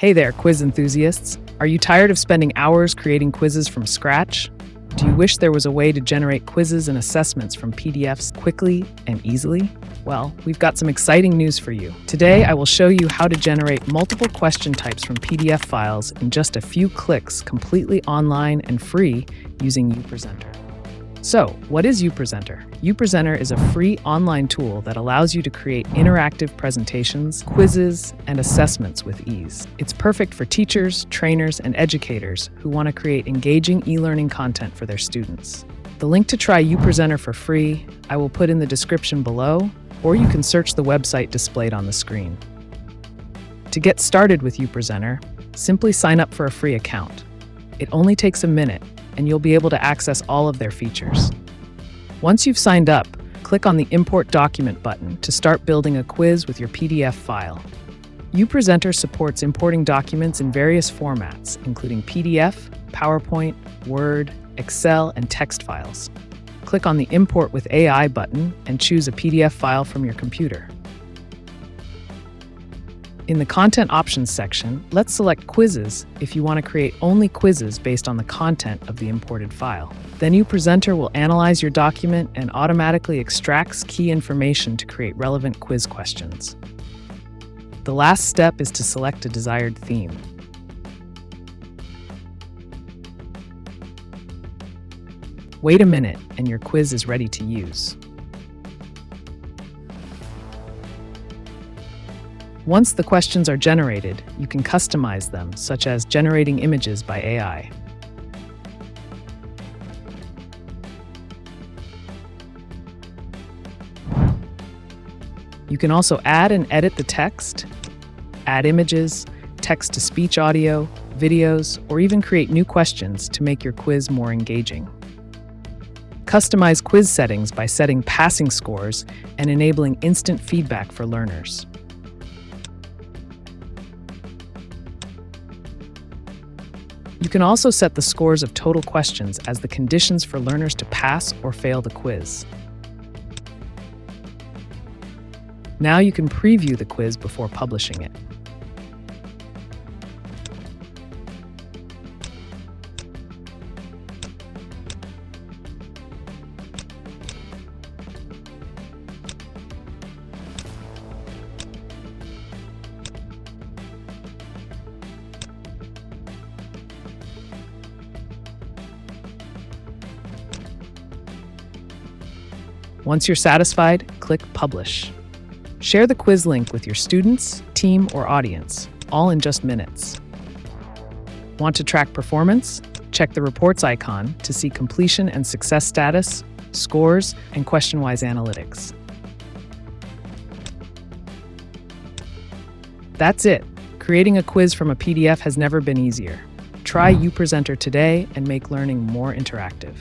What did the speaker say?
Hey there, quiz enthusiasts. Are you tired of spending hours creating quizzes from scratch? Do you wish there was a way to generate quizzes and assessments from PDFs quickly and easily? Well, we've got some exciting news for you. Today, I will show you how to generate multiple question types from PDF files in just a few clicks, completely online and free using uPresenter. So, what is uPresenter? uPresenter is a free online tool that allows you to create interactive presentations, quizzes, and assessments with ease. It's perfect for teachers, trainers, and educators who want to create engaging e-learning content for their students. The link to try uPresenter for free I will put in the description below, or you can search the website displayed on the screen. To get started with uPresenter, simply sign up for a free account. It only takes a minute, and you'll be able to access all of their features. Once you've signed up, click on the Import Document button to start building a quiz with your PDF file. uPresenter supports importing documents in various formats, including PDF, PowerPoint, Word, Excel, and text files. Click on the Import with AI button and choose a PDF file from your computer. In the Content Options section, let's select Quizzes if you want to create only quizzes based on the content of the imported file. Then uPresenter will analyze your document and automatically extracts key information to create relevant quiz questions. The last step is to select a desired theme. Wait a minute, and your quiz is ready to use. Once the questions are generated, you can customize them, such as generating images by AI. You can also add and edit the text, add images, text-to-speech audio, videos, or even create new questions to make your quiz more engaging. Customize quiz settings by setting passing scores and enabling instant feedback for learners. You can also set the scores of total questions as the conditions for learners to pass or fail the quiz. Now you can preview the quiz before publishing it. Once you're satisfied, click Publish. Share the quiz link with your students, team, or audience, all in just minutes. Want to track performance? Check the Reports icon to see completion and success status, scores, and question-wise analytics. That's it. Creating a quiz from a PDF has never been easier. Try uPresenter today and make learning more interactive.